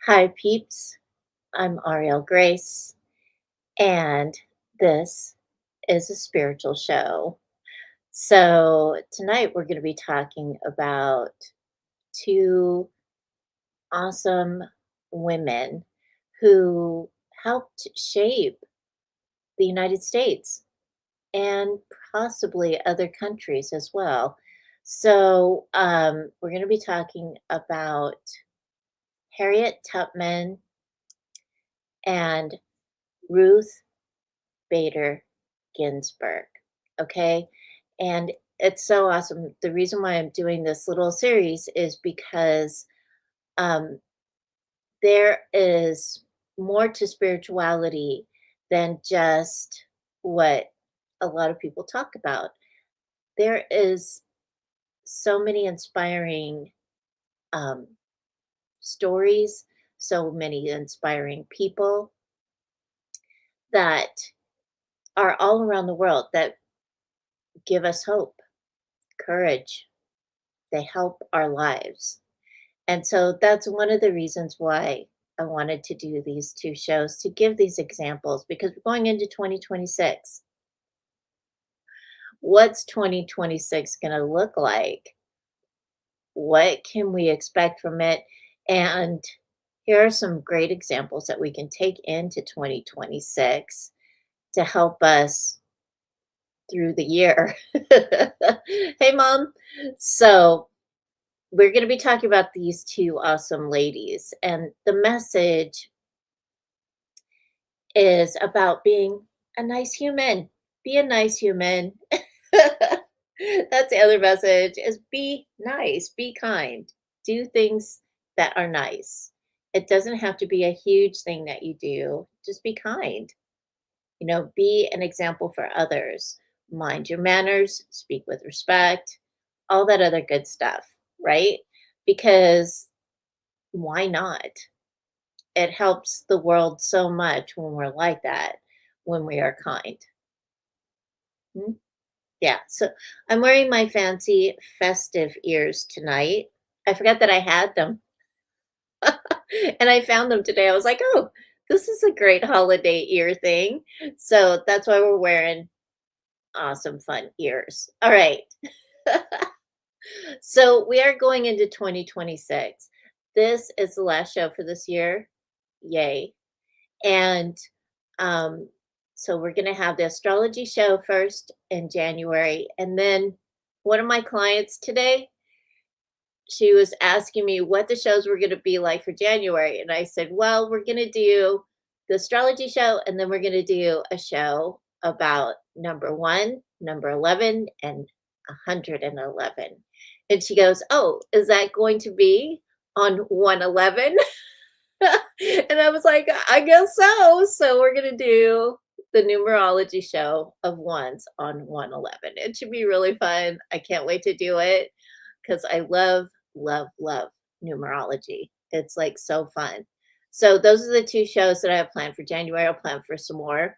Hi, peeps. I'm Auriel Grace, and this is a spiritual show. So, tonight we're going to be talking about two awesome women who helped shape the United States and possibly other countries as well. So, we're going to be talking about Harriet Tubman and Ruth Bader Ginsburg. Okay. And it's so awesome. The reason why I'm doing this little series is because um, there is more to spirituality than just what a lot of people talk about. There is so many inspiring um, stories, so many inspiring people that are all around the world that give us hope, courage. They help our lives. And so that's one of the reasons why I wanted to do these two shows to give these examples because we're going into 2026. What's 2026 going to look like? What can we expect from it? And here are some great examples that we can take into 2026 to help us through the year. Hey, Mom. So, we're going to be talking about these two awesome ladies, and the message is about being a nice human. Be a nice human. That's the other message is be nice, be kind. Do things that are nice. It doesn't have to be a huge thing that you do. Just be kind. Be an example for others. Mind your manners, speak with respect, all that other good stuff, right? Because why not? It helps the world so much when we're like that, when we are kind. Mm, yeah, so I'm wearing my fancy festive ears tonight. I forgot that I had them, and I found them today. I was like, "Oh, this is a great holiday ear thing." So that's why we're wearing awesome, fun ears. All right. So we are going into 2026. This is the last show for this year. Yay. And um, so we're going to have the astrology show first in January. And then one of my clients today, she was asking me what the shows were going to be like for January. And I said, well, we're going to do the astrology show, and then we're going to do a show about number one, number 11, and 111. And she goes, oh, is that going to be on 111? And I was like, I guess so. So we're going to do the numerology show of ones on 111. It should be really fun. I can't wait to do it because I love, love, love numerology. It's like so fun. So those are the two shows that I have planned for January. I'll plan for some more.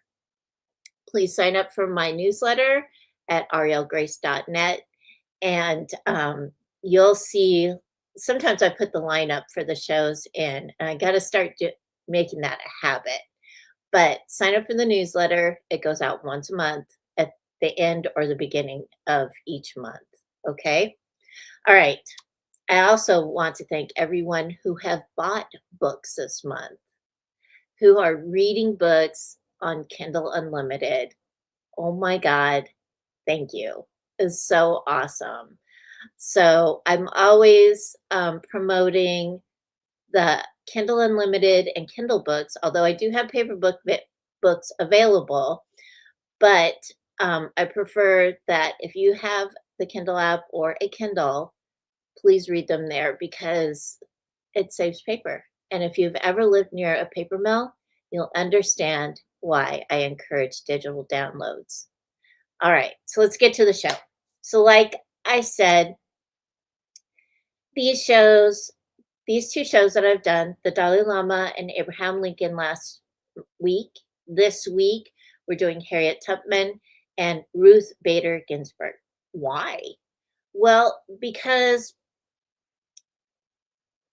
Please sign up for my newsletter at arielgrace.net, and you'll see. Sometimes I put the lineup for the shows in, and I got to start making that a habit. But sign up for the newsletter. It goes out once a month at the end or the beginning of each month. Okay. All right. I also want to thank everyone who have bought books this month, who are reading books on Kindle Unlimited. Oh my God. Thank you. It's so awesome. So I'm always promoting the Kindle Unlimited and Kindle books, although I do have paper books available. But I prefer that if you have the Kindle app or a Kindle, please read them there because it saves paper. And if you've ever lived near a paper mill, you'll understand why I encourage digital downloads. All right, so let's get to the show. So, like I said, these shows, these two shows that I've done, the Dalai Lama and Abraham Lincoln last week, this week, we're doing Harriet Tubman and Ruth Bader Ginsburg. Why? Well, because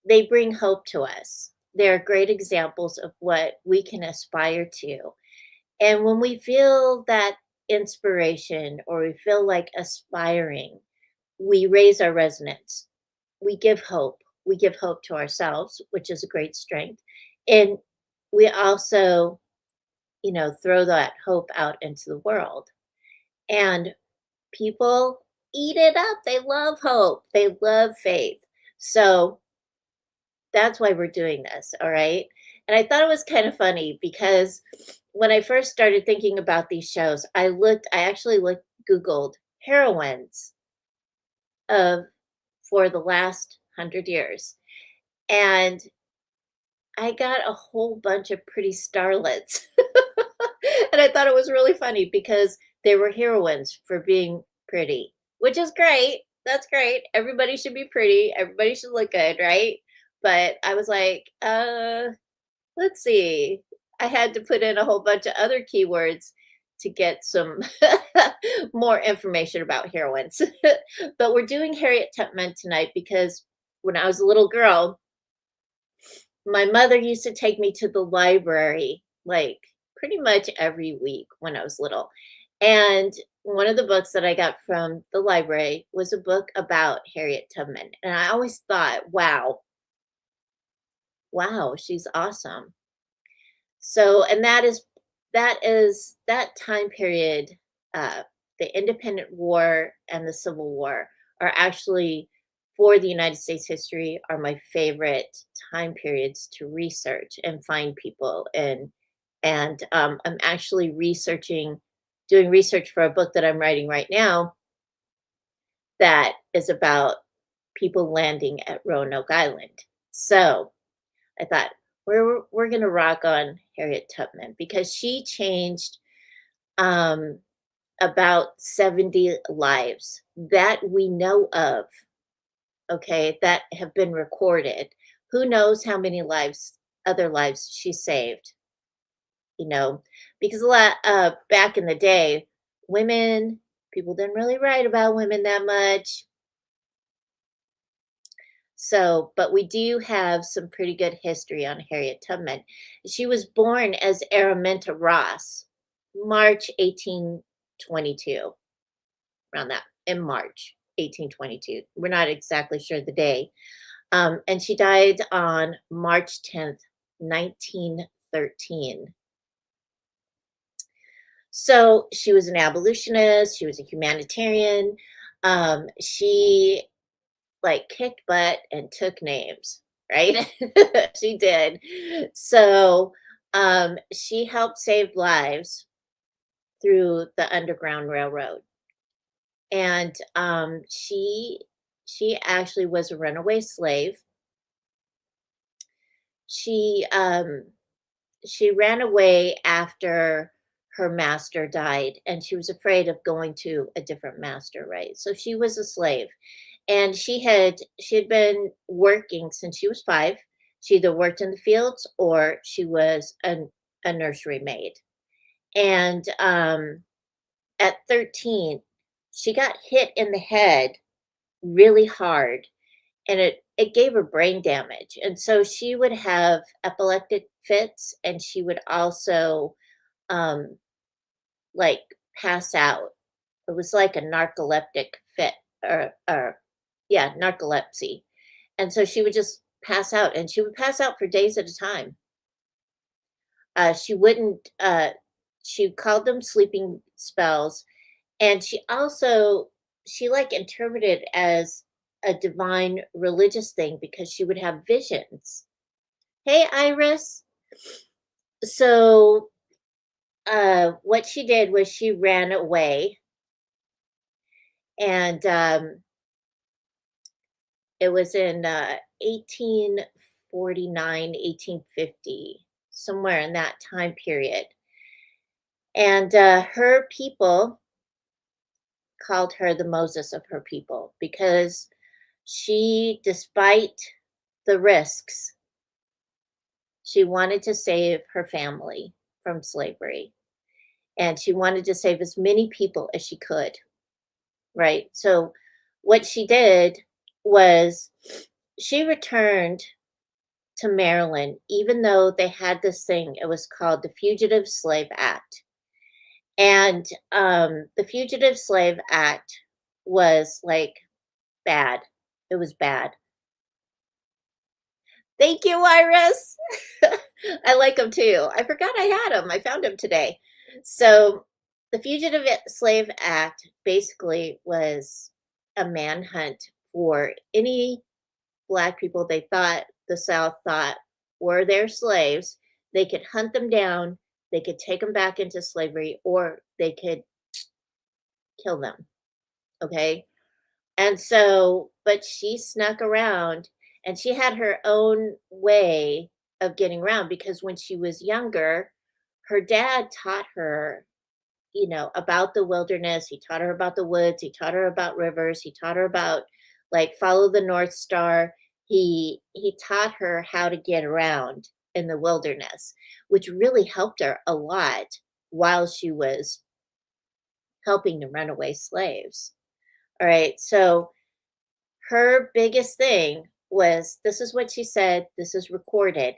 they bring hope to us. they're great examples of what we can aspire to. And when we feel that inspiration or we feel like aspiring, we raise our resonance. We give hope. We give hope to ourselves, which is a great strength. And we also, throw that hope out into the world. And people eat it up. They love hope. They love faith. So that's why we're doing this, all right? And I thought it was kind of funny because when I first started thinking about these shows, I actually Googled heroines of for the last 100 years. And I got a whole bunch of pretty starlets. And I thought it was really funny because they were heroines for being pretty, which is great. That's great. Everybody should be pretty. Everybody should look good, right? But I was like, let's see. I had to put in a whole bunch of other keywords to get some more information about heroines. But we're doing Harriet Tubman tonight because when I was a little girl, my mother used to take me to the library like pretty much every week when I was little. And one of the books that I got from the library was a book about Harriet Tubman. And I always thought, wow, she's awesome. So, and that time period, uh, the Independent War and the Civil War are actually for the United States history are my favorite time periods to research and find people and I'm actually doing research for a book that I'm writing right now that is about people landing at Roanoke Island. So I thought we're gonna rock on Harriet Tubman because she changed um, about 70 lives that we know of. Okay, that have been recorded. Who knows how many other lives she saved? You know, because a lot back in the day, women people didn't really write about women that much. So, but we do have some pretty good history on Harriet Tubman. She was born as Araminta Ross, March 1822, around that, in March 1822. We're not exactly sure the day. And she died on March 10th, 1913. So she was an abolitionist, she was a humanitarian. She like kicked butt and took names, right? She did. So she helped save lives through the Underground Railroad, and she actually was a runaway slave. She she ran away after her master died, and she was afraid of going to a different master, right? So she was a slave, and she had been working since she was 5. She either worked in the fields or she was a nursery maid. And at 13, she got hit in the head really hard, and it gave her brain damage. And so she would have epileptic fits, and she would also um, like pass out. It was like a narcoleptic fit, or yeah, narcolepsy. And so she would just pass out, and she would pass out for days at a time. She wouldn't, she called them sleeping spells. And she like interpreted as a divine religious thing because she would have visions. Hey, Iris. So, what she did was she ran away, and it was in 1849, 1850, somewhere in that time period. And her people called her the Moses of her people because she, despite the risks, she wanted to save her family from slavery. And she wanted to save as many people as she could, right? So what she did was she returned to Maryland, even though they had this thing, it was called the Fugitive Slave Act. And the Fugitive Slave Act was like bad. It was bad. Thank you, Iris. I like them too. I forgot I had them. I found them today. So, the Fugitive Slave Act basically was a manhunt for any Black people they thought the South thought were their slaves. They could hunt them down, they could take them back into slavery, or they could kill them. Okay. And so, but she snuck around and she had her own way of getting around because when she was younger, her dad taught her, about the wilderness. He taught her about the woods. He taught her about rivers. He taught her about like follow the North Star. He taught her how to get around in the wilderness, which really helped her a lot while she was helping the runaway slaves. All right. So her biggest thing was this is what she said, this is recorded.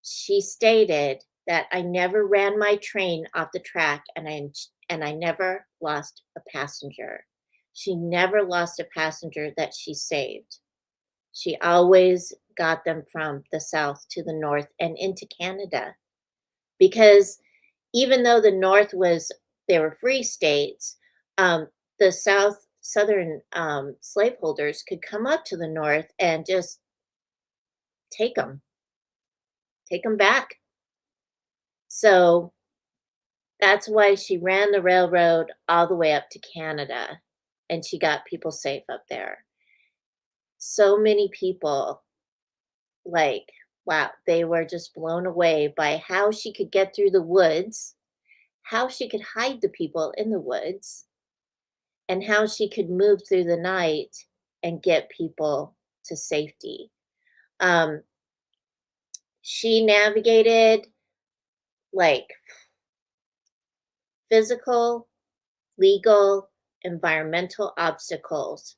She stated that I never ran my train off the track and I never lost a passenger. She never lost a passenger that she saved. She always got them from the south to the north and into Canada because even though the north was they were free states, the southern slaveholders could come up to the north and just take them, take them back. So that's why she ran the railroad all the way up to Canada, and she got people safe up there. So many people, like, wow, they were just blown away by how she could get through the woods, how she could hide the people in the woods, and how she could move through the night and get people to safety. Um, she navigated like physical, legal, environmental obstacles.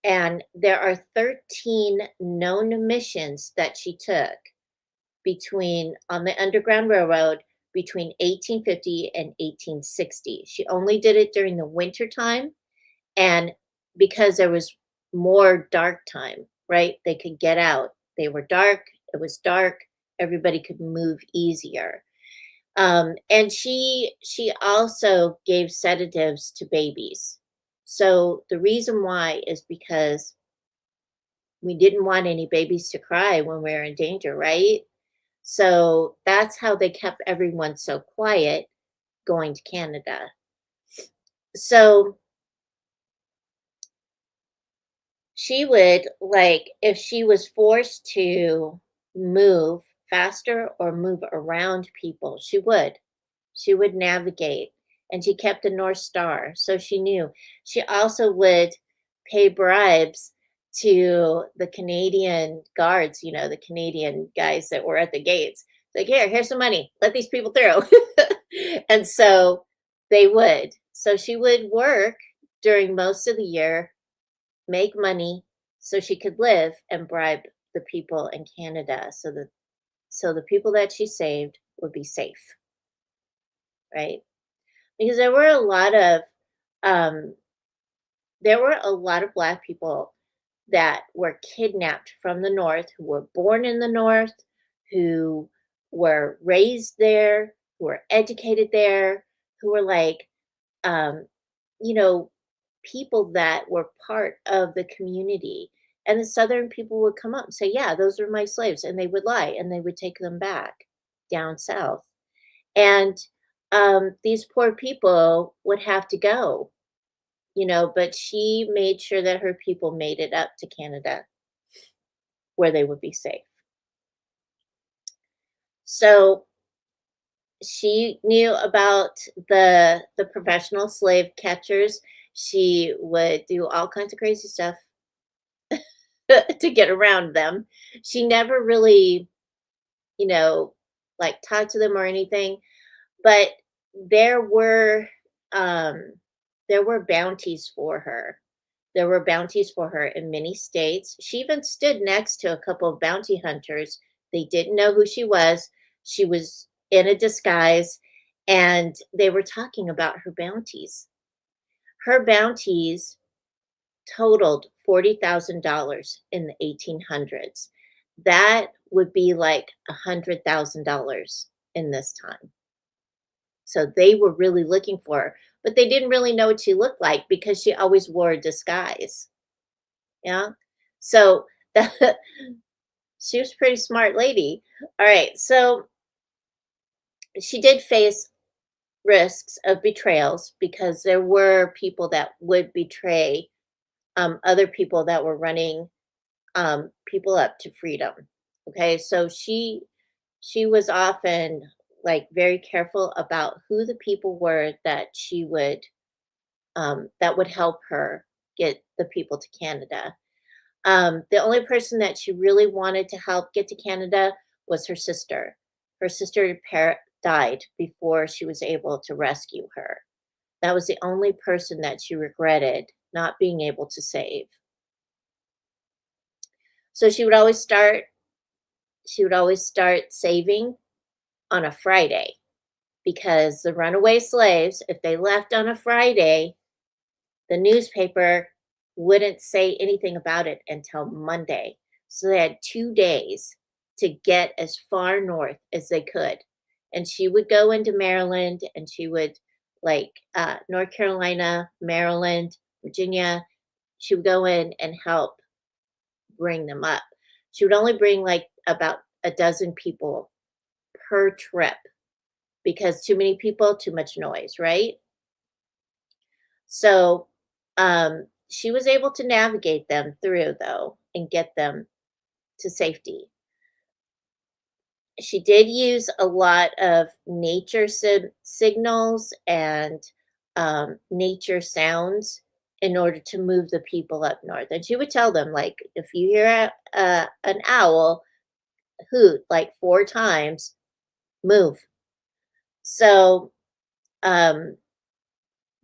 And there are 13 known missions that she took on the Underground Railroad between 1850 and 1860. She only did it during the winter time and because there was more dark time, right? They could get out. They were dark, it was dark, everybody could move easier. And she also gave sedatives to babies. So the reason why is because we didn't want any babies to cry when we were in danger, right? So that's how they kept everyone so quiet going to Canada. So she would like if she was forced to move faster or move around people, she would navigate and she kept the North Star. So she knew. She also would pay bribes to the Canadian guards, the Canadian guys that were at the gates. Like, here's some money. Let these people through. And so they would. So she would work during most of the year, make money so she could live and bribe the people in Canada so the people that she saved would be safe, right? Because um, there were a lot of Black people that were kidnapped from the North, who were born in the North, who were raised there, who were educated there, who were like, um, you know, people that were part of the community. And the Southern people would come up and say, yeah, those are my slaves. And they would lie and they would take them back down south. And these poor people would have to go, but she made sure that her people made it up to Canada where they would be safe. So she knew about the professional slave catchers. She would do all kinds of crazy stuff to get around them. She never really, you know, like talked to them or anything, but there were um there were bounties for her. There were bounties for her in many states. She even stood next to a couple of bounty hunters. They didn't know who she was. She was in a disguise, and they were talking about her bounties. Her bounties totaled $40,000 in the 1800s. That would be like $100,000 in this time. So they were really looking for her, but they didn't really know what she looked like because she always wore a disguise. Yeah. So that she was a pretty smart lady. All right. So she did face risks of betrayals because there were people that would betray other people that were running people up to freedom. Okay. So she was often like very careful about who the people were that she would that would help her get the people to Canada. The only person that she really wanted to help get to Canada was her sister. Her sister died before she was able to rescue her. That was the only person that she regretted not being able to save. So she would always start saving on a Friday because the runaway slaves, if they left on a Friday, the newspaper wouldn't say anything about it until Monday. So they had 2 days to get as far north as they could. And she would go into Maryland and she would like North Carolina, Maryland, Virginia. She would go in and help bring them up. She would only bring like about a dozen people per trip because too many people, too much noise, right? So she was able to navigate them through, though, and get them to safety. She did use a lot of nature signals and nature sounds in order to move the people up north. And she would tell them, like, if you hear an owl hoot like 4 times, move. So, um,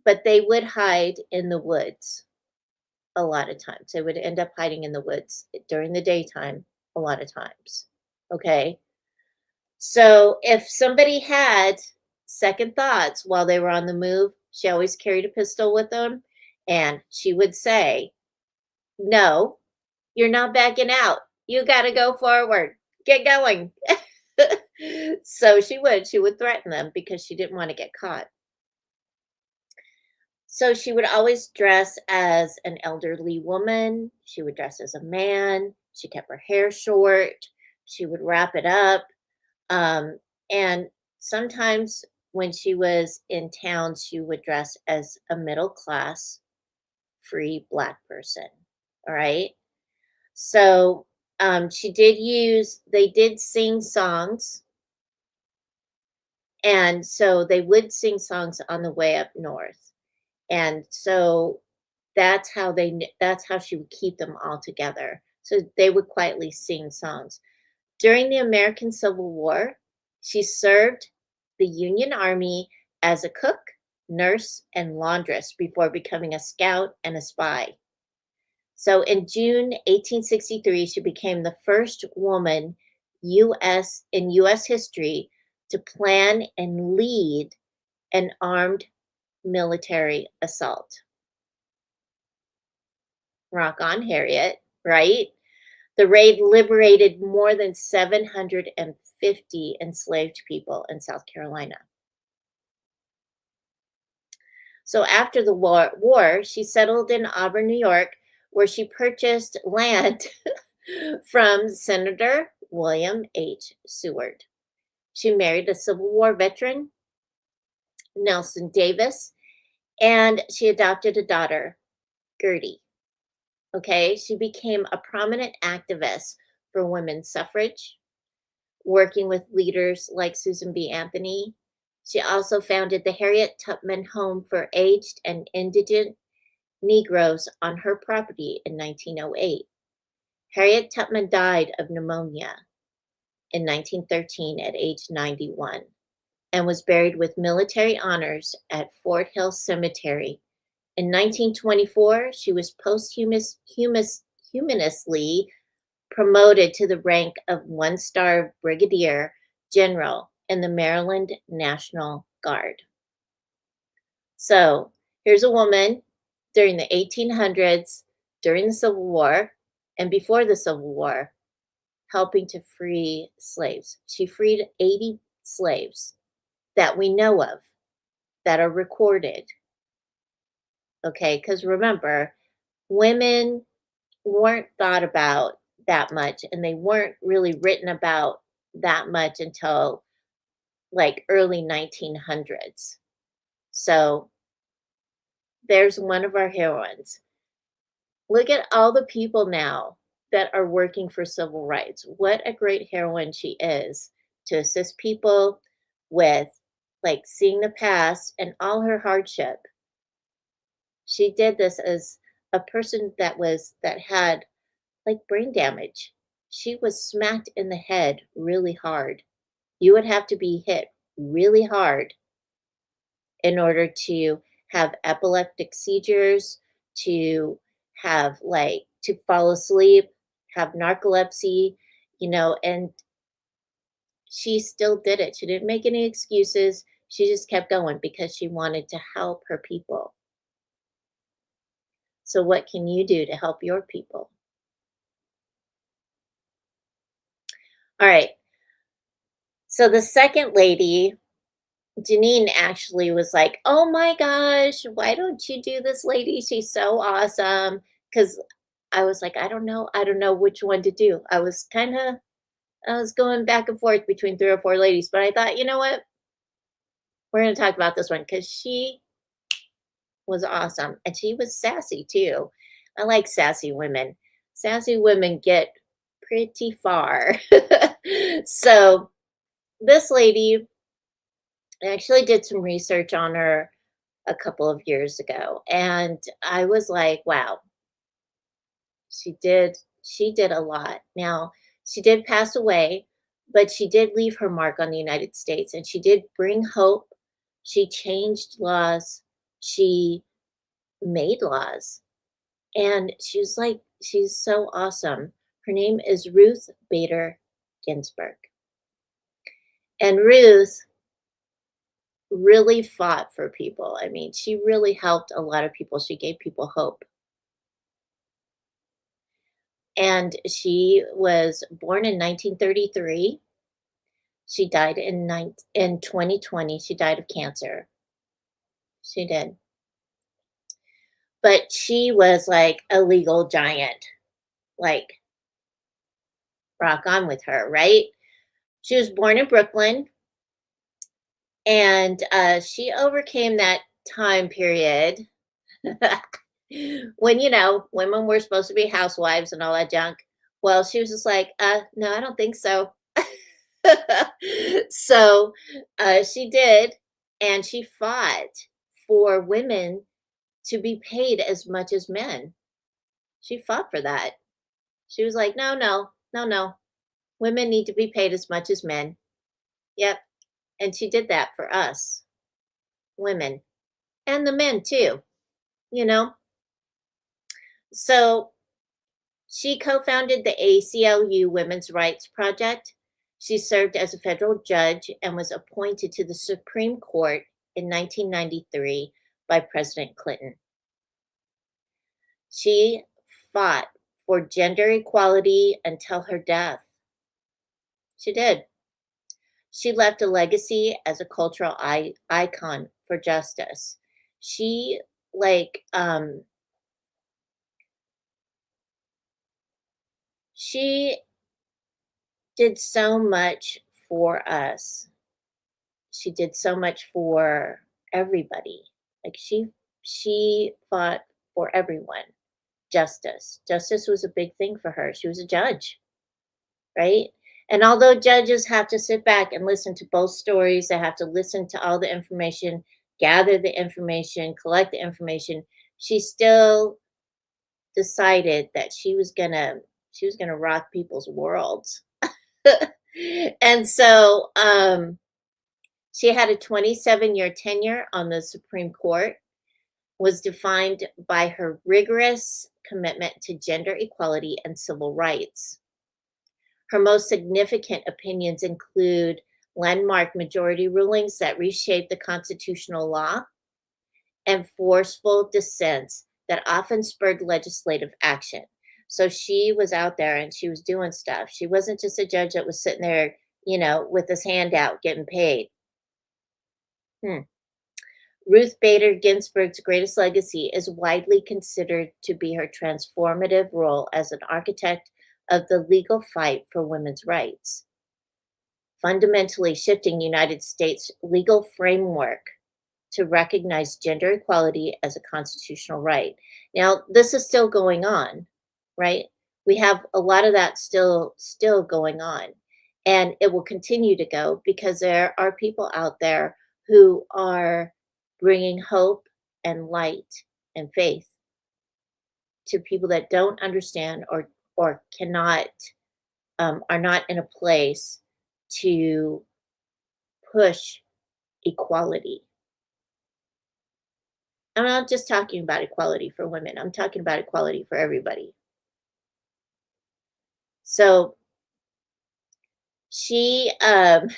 but they would hide in the woods a lot of times. They would end up hiding in the woods during the daytime a lot of times. Okay. So if somebody had second thoughts while they were on the move, she always carried a pistol with them. And she would say, no, you're not backing out. You got to go forward. Get going. So she would threaten them because she didn't want to get caught. So she would always dress as an elderly woman. She would dress as a man. She kept her hair short. She would wrap it up. Um, and sometimes when she was in town, she would dress as a middle class, free Black person. All right. So they did sing songs. And so they would sing songs on the way up north. And so that's how she would keep them all together. So they would quietly sing songs. During the American Civil War, she served the Union Army as a cook, nurse, and laundress before becoming a scout and a spy. So in June 1863, she became the first woman in US history to plan and lead an armed military assault. Rock on, Harriet, right? The raid liberated more than 750 enslaved people in South Carolina. So after the war, she settled in Auburn, New York, where she purchased land from Senator William H. Seward. She married a Civil War veteran, Nelson Davis, and she adopted a daughter, Gertie. Okay, she became a prominent activist for women's suffrage, working with leaders like Susan B. Anthony. She also founded the Harriet Tubman Home for Aged and Indigent Negroes on her property in 1908. Harriet Tubman died of pneumonia in 1913 at age 91 and was buried with military honors at Fort Hill Cemetery In 1924, she was posthumously promoted to the rank of one-star brigadier general in the Maryland National Guard. So here's a woman during the 1800s, during the Civil War, and before the Civil War, helping to free slaves. She freed 80 slaves that we know of, that are recorded. Okay, because remember, women weren't thought about that much, and they weren't really written about that much until like early 1900s. So there's one of our heroines. Look at all the people now that are working for civil rights. What a great heroine she is to assist people with like seeing the past and all her hardship. She did this as a person that had like brain damage. She was smacked in the head really hard. You would have to be hit really hard in order to have epileptic seizures, to have like to fall asleep, have narcolepsy, and she still did it. She didn't make any excuses. She just kept going because she wanted to help her people. So, what can you do to help your people? All right. So, the second lady, Janine, actually was like, "Oh my gosh, why don't you do this lady? She's so awesome." Because I was like, I don't know which one to do. I was going back and forth between 3 or 4 ladies, but I thought, "You know what? We're gonna talk about this one because she was awesome, and she was sassy too." I like sassy women. Sassy women get pretty far. So, this lady, I actually did some research on her a couple of years ago, and I was like, "Wow, she did a lot." Now, she did pass away, but she did leave her mark on the United States, and she did bring hope. She changed laws. She made laws, and she's so awesome. Her name is Ruth Bader Ginsburg. And Ruth really fought for people. I mean, she really helped a lot of people. She gave people hope. And she was born in 1933. She died in 2020. She died of cancer. She did. But she was like a legal giant. Like, rock on with her, right? She was born in Brooklyn, and she overcame that time period when, women were supposed to be housewives and all that junk. Well, she was just like, no, I don't think so. So she did, and she fought for women to be paid as much as men. She fought for that. She was like, no, no, no, no. Women need to be paid as much as men. Yep. And she did that for us, women, and the men too, you know? So she co founded the ACLU Women's Rights Project. She served as a federal judge and was appointed to the Supreme Court in 1993 by President Clinton. She fought for gender equality until her death. She did. She left a legacy as a cultural icon for justice. She like she did so much for us. She did so much for everybody. Like she fought for everyone. Justice. Justice was a big thing for her. She was a judge, right? And although judges have to sit back and listen to both stories, they have to listen to all the information, gather the information, collect the information, she still decided that she was gonna rock people's worlds. And so she had a 27-year tenure on the Supreme Court. was defined by her rigorous commitment to gender equality and civil rights. Her most significant opinions include landmark majority rulings that reshaped the constitutional law and forceful dissents that often spurred legislative action. So she was out there and she was doing stuff. She wasn't just a judge that was sitting there, with his hand out getting paid. Hmm. Ruth Bader Ginsburg's greatest legacy is widely considered to be her transformative role as an architect of the legal fight for women's rights, fundamentally shifting the United States legal framework to recognize gender equality as a constitutional right. Now, this is still going on, right? We have a lot of that still going on, and it will continue to go because there are people out there who are bringing hope and light and faith to people that don't understand or cannot are not in a place to push equality. I'm not just talking about equality for women. I'm talking about equality for everybody. So she, I'm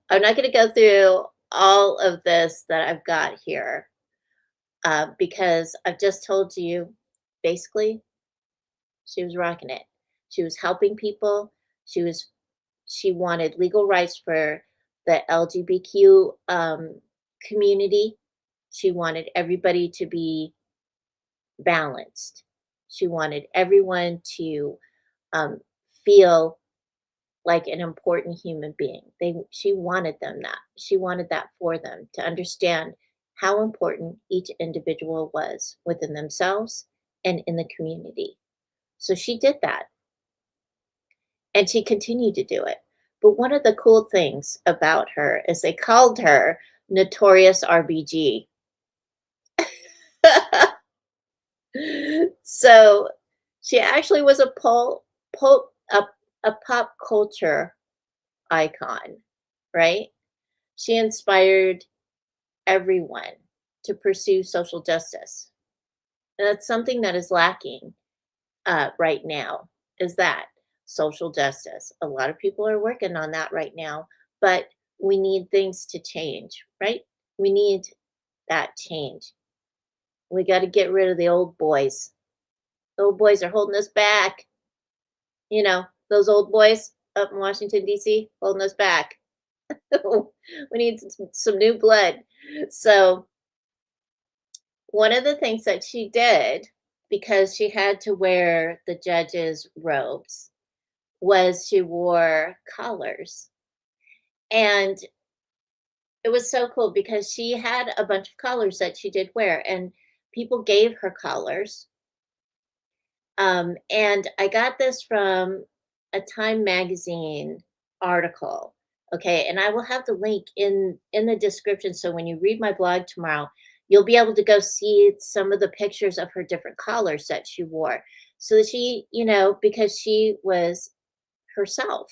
not going to go through all of this that I've got here because I've just told you basically she was rocking it. She was helping people. She wanted legal rights for the LGBTQ community. She wanted everybody to be balanced. She wanted everyone to feel like an important human being. She wanted them that. She wanted that for them to understand how important each individual was within themselves and in the community. So she did that and she continued to do it. But one of the cool things about her is they called her Notorious RBG. So she actually was a pop culture icon, right? She inspired everyone to pursue social justice. And that's something that is lacking right now is that social justice. A lot of people are working on that right now, but we need things to change, right? We need that change. We got to get rid of the old boys. The old boys are holding us back. Those old boys up in Washington, D.C., holding us back. We need some new blood. So, one of the things that she did, because she had to wear the judge's robes, was she wore collars. And it was so cool because she had a bunch of collars that she did wear, and people gave her collars. And I got this from a Time magazine article. Okay, and I will have the link in the description. So when you read my blog tomorrow, you'll be able to go see some of the pictures of her different collars that she wore. So that she, because she was herself.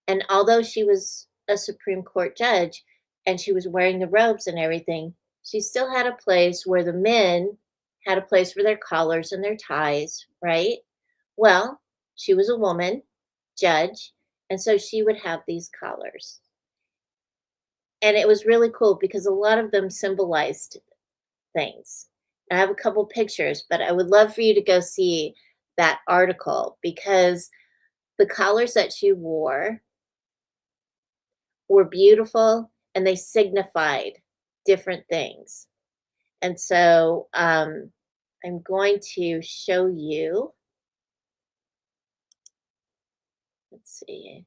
And although she was a Supreme Court judge and she was wearing the robes and everything, she still had a place where the men had a place for their collars and their ties, right? Well, she was a woman, judge, and so she would have these collars. And it was really cool because a lot of them symbolized things. I have a couple pictures, but I would love for you to go see that article because the collars that she wore were beautiful and they signified different things. And so I'm going to show you. Let's see.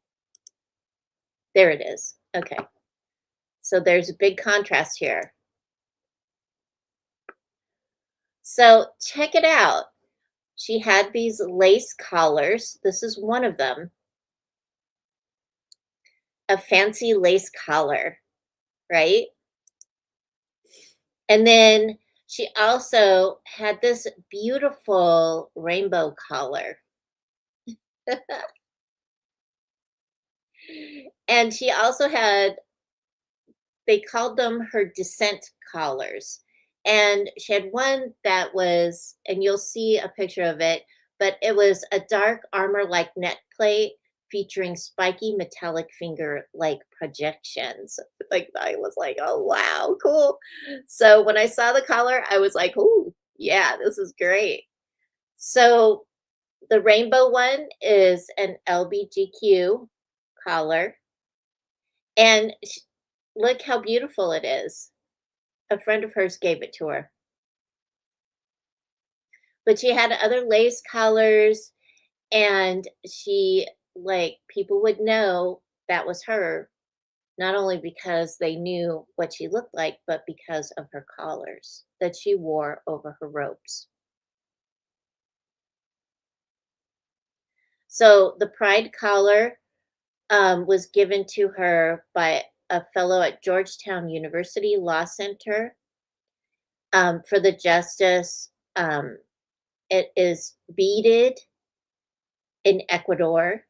There it is. Okay. So there's a big contrast here. So check it out. She had these lace collars. This is one of them. A fancy lace collar, right? And then she also had this beautiful rainbow collar. And she also had they called them her descent collars. And she had one that was, and you'll see a picture of it, but it was a dark armor like net plate featuring spiky metallic finger like projections. Like, I was like, oh, wow, cool. So when I saw the collar, I was like, oh, yeah, this is great. So the rainbow one is an LBGQ collar. And look how beautiful it is. A friend of hers gave it to her. But she had other lace collars, and she, like, people would know that was her, not only because they knew what she looked like, but because of her collars that she wore over her robes. So the pride collar was given to her by a fellow at Georgetown University Law Center for the justice. It is beaded in Ecuador,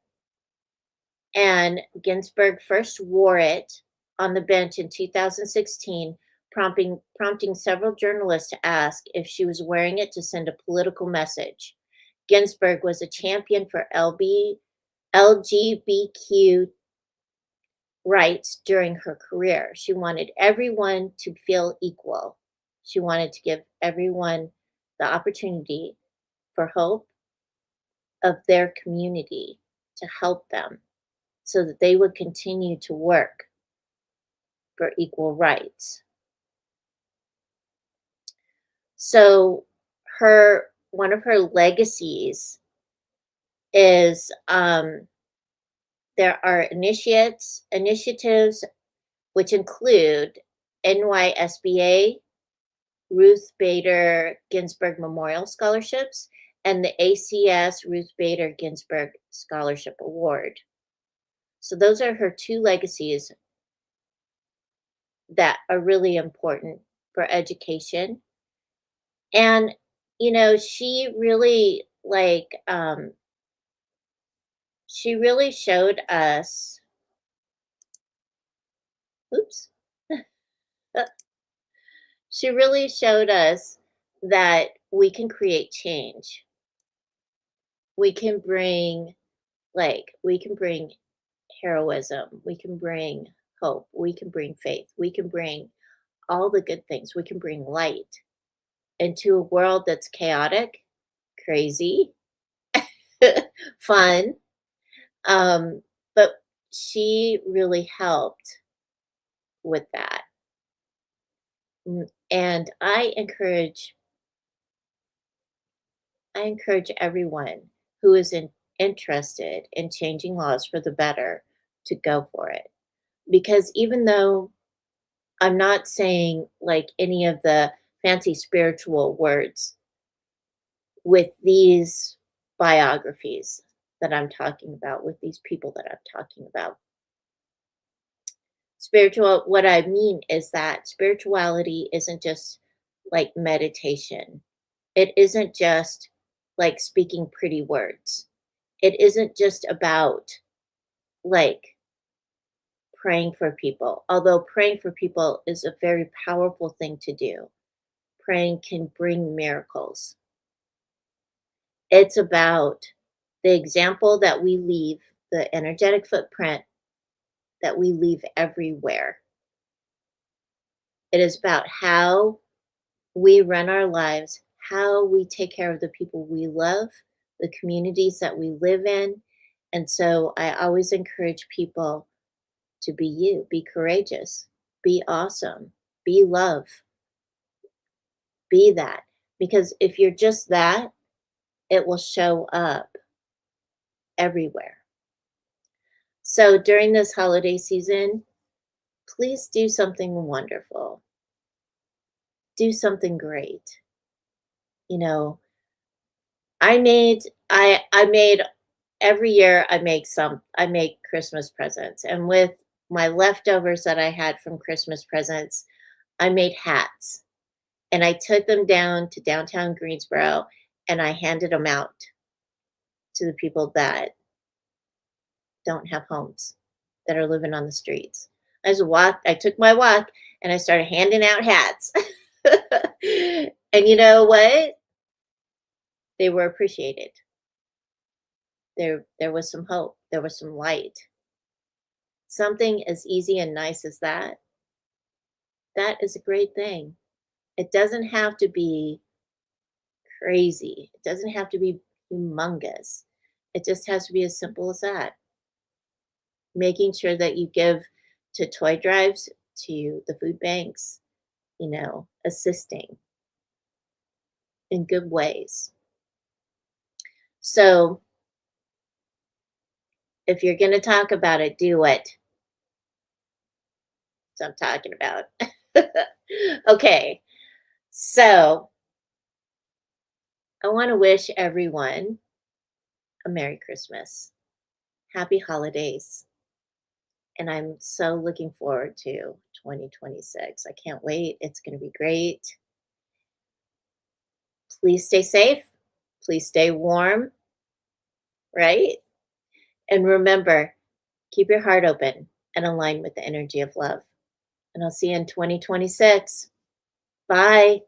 and Ginsburg first wore it on the bench in 2016, prompting several journalists to ask if she was wearing it to send a political message. Ginsburg was a champion for LGBTQ rights during her career. She wanted everyone to feel equal. She wanted to give everyone the opportunity for hope of their community, to help them so that they would continue to work for equal rights. So her one of her legacies is there are initiatives which include NYSBA, Ruth Bader Ginsburg Memorial Scholarships, and the ACS Ruth Bader Ginsburg Scholarship Award. So those are her two legacies that are really important for education. And, she really, she really showed us, oops, she really showed us that we can create change. We can bring, we can bring heroism. We can bring hope. We can bring faith. We can bring all the good things. We can bring light into a world that's chaotic, crazy, fun. But she really helped with that. And I encourage everyone who is interested in changing laws for the better to go for it. Because even though I'm not saying like any of the fancy spiritual words with these biographies that I'm talking about, with these people that I'm talking about. What I mean is that spirituality isn't just like meditation. It isn't just like speaking pretty words. It isn't just about like praying for people, although praying for people is a very powerful thing to do. Praying can bring miracles. It's about the example that we leave, the energetic footprint that we leave everywhere. It is about how we run our lives, how we take care of the people we love, the communities that we live in. And so I always encourage people to be you, be courageous, be awesome, be love, be that. Because if you're just that, it will show up everywhere. So during this holiday season, please do something wonderful. Do something great. You know, I made every year I make Christmas presents, and with my leftovers that I had from Christmas presents, I made hats, and I took them down to downtown Greensboro, and I handed them out to the people that don't have homes, that are living on the streets. I took my walk and I started handing out hats. And you know what? They were appreciated. There was some hope. There was some light. Something as easy and nice as that is a great thing. It doesn't have to be crazy. It doesn't have to be humongous. It just has to be as simple as that. Making sure that you give to toy drives, to the food banks, assisting in good ways. So, if you're going to talk about it, do it. That's what I'm talking about. Okay, so I want to wish everyone a Merry Christmas, Happy Holidays, and I'm so looking forward to 2026. I can't wait. It's going to be great. Please stay safe. Please stay warm, right? And remember, keep your heart open and aligned with the energy of love. And I'll see you in 2026. Bye.